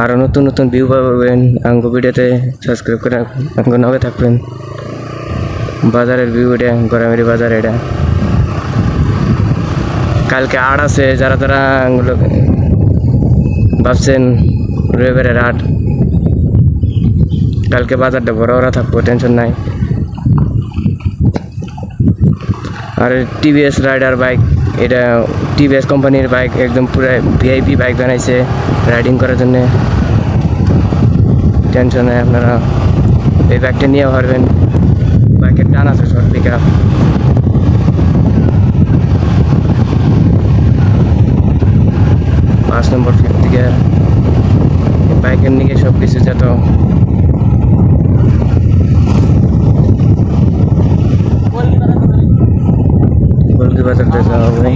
আরও নতুন নতুন ভিউ পাবেন আঙ্গু ভিডিওতে। সাবস্ক্রাইব করে আঙ্গু নগে থাকবেন। বাজারের ভিউ এটা, গড়ামেরি বাজার এটা। কালকে আট আছে, যারা যারা আঙ্গুলো ভাবছেন রবিবারের আট, কালকে বাজারটা বড় ওরা থাকবো, টেনশন নাই। আর টিভিএস রাইডার বাইক, এটা টিভিএস কোম্পানির বাইক, একদম পুরো ভিআইপি বাইক বানাইছে রাইডিং করার জন্য। টেনশন নেই, আপনারা এই বাইকটা নিয়ে পারবেন। বাইকের টান আছে, শর্ট পিক আপ। 5 নম্বর 50 গিয়ার। বাইকের নিয়ে সব কিছু যত কলকি বাজারতে যাওয়া হবে।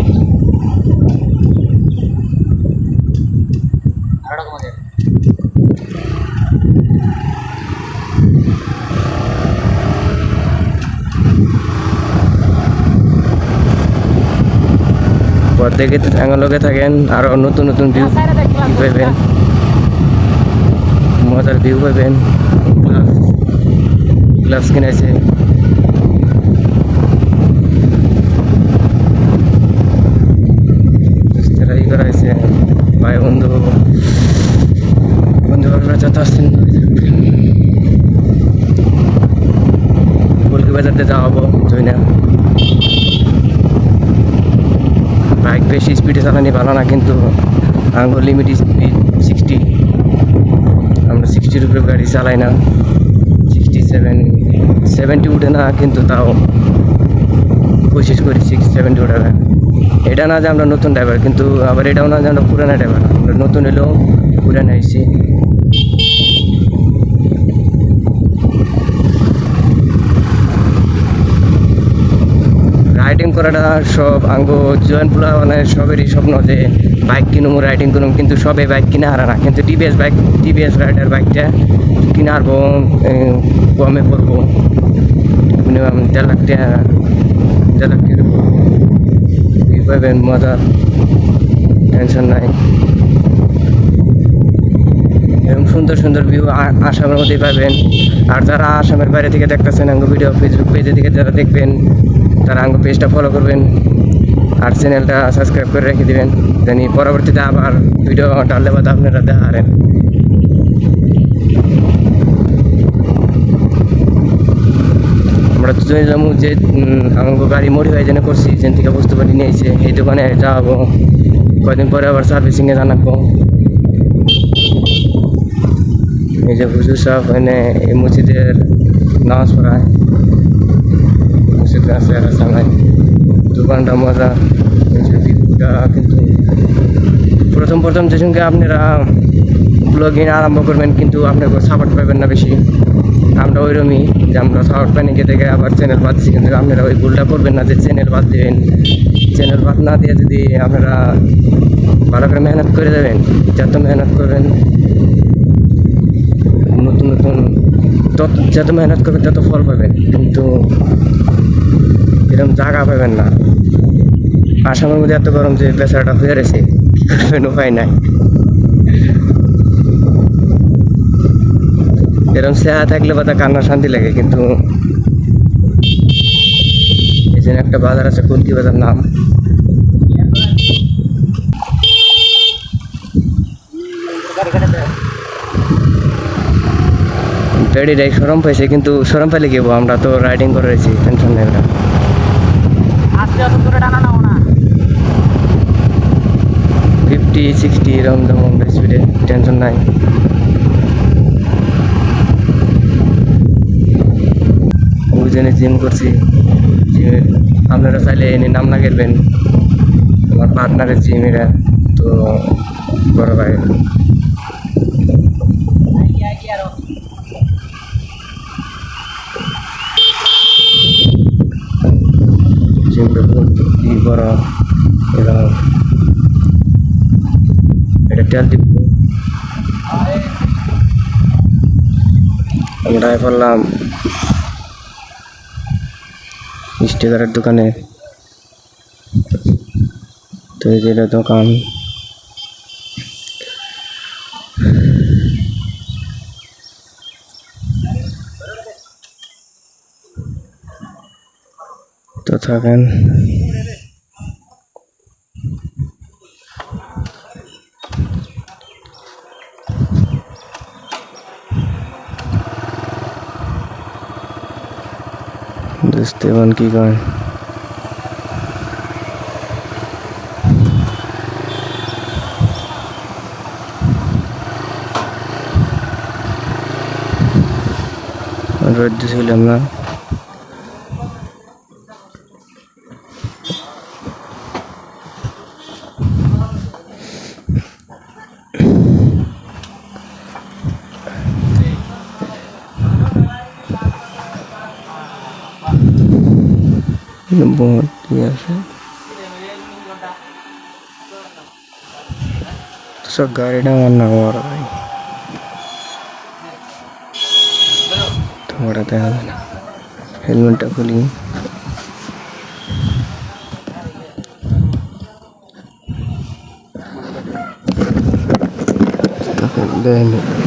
দেখে লগে থাকেন, আরো নতুন নতুন ভিউ পাইবেন, মজার ভিউ পাইবেন। গ্লাভস কিনেছে, ই করা হয়েছে। ভাই বন্ধু বান্ধবরা যত আসছেন, কলকি বাজারতে যাওয়া হবো জয়না। বাইক বেশি স্পিডে চালানি ভালো না, কিন্তু আমার লিমিট স্পিড 60। আমরা 60-র উপরে গাড়ি চালাই না। 70 উঠে না, কিন্তু তাও কোশিশ করি 70 উঠাবে। এটা না যে আমরা নতুন ড্রাইভার, কিন্তু আবার এটাও না যে আমরা পুরানা ড্রাইভার। আমরা নতুন এলেও পুরানা এসেছি। রাইডিং করাটা সব আঙ্গ জয়েন্ট পোলা মানে সবেরই স্বপ্ন যে বাইক কিনুম, রাইডিং করুম, কিন্তু সবে বাইক কিনা হারা না। কিন্তু টিভিএস রাইডার বাইকটা কিনে হারবো, কমে পড়বো মিনিমাম 1.5 লাখ টাকা, 1.5 লাখ টাকা পাবেন। মজা, টেনশন নাই। এরকম সুন্দর সুন্দর ভিউ আসামের মধ্যেই পাবেন। আর যারা আসামের বাইরে থেকে দেখতেছেন আঙ্গ ভিডিও, ফেসবুক পেজে থেকে যারা দেখবেন, তারা আঙ্গ পেজটা ফলো করবেন আর চ্যানেলটা সাবস্ক্রাইব করে রেখে দেবেন, জানি পরবর্তীতে আবার ভিডিও ডাললে বাদ আপনারা দেখারেন। আমরা দুজনে যাবো যে আমাকে গাড়ি মডিফাই যেন করছি, যেন থেকে বস্তুপাতি নিয়েছে, এই দোকানে যাবো। কয়দিন পরে আবার সার্ভিসিংয়ে জানাবো। এই যে হুজুর সাহেব এনে এই মসজিদের নামাজ পড়ায়, মসজিদ আছে সামনে। দোকানটা মজা, ভিউটা কিন্তু প্রথম যে সঙ্গে আপনারা ব্লগিং আরম্ভ করবেন, কিন্তু আপনার সাপোর্ট পাবেন না বেশি। আমরা ওইরকমই যে আমরা সাপোর্ট পাইনি থেকে আবার চ্যানেল বাদ দিচ্ছি, কিন্তু আপনারা ওই ভুলটা করবেন না যে চ্যানেল বাদ দেবেন। চ্যানেল বাদ না দিয়ে যদি আপনারা ভালো করে মেহনত করে দেবেন, যত মেহনত করবেন নতুন নতুন, যত মেহনত করবেন তত ফল পাবেন, কিন্তু এরকম জায়গা পাবেন না। আসামের মধ্যে এত গরম যে বেচারাটা হয়ে রয়েছে, কী করবেন উপায় নাই। এরকম চেহারা থাকলে বা কান্না শান্তি লাগে, কিন্তু এই জন্য একটা বাজার আছে, কলকি বাজার নাম। গাড়িটাই সরম পাইছে, কিন্তু সরম পাইলে কি হবো, আমরা তো রাইডিং করে রয়েছি, টেনশন নেই। 50-60 এরকম যেমন স্পিডে, টেনশন নাই। ওই জন্য জিম করছি। জিমে আপনারা চাইলে এনে নাম না করবেন, আমার পার্টনারের জিম এটা, তো বড় ভাই। জিমটা কি বড়, এরকম এটা তেল দিব। আমরা করলাম স্টিকারের দোকানে, তো এই যে দোকান থাকেন। বুঝতে পারেন কি করেন। রোদ দিছিলাম না, বহুত আছে তো সব গাড়িটা আমার না হওয়ার ভাই তোমার দেখা যায় না। হেলমেটটা খুলি দেখেন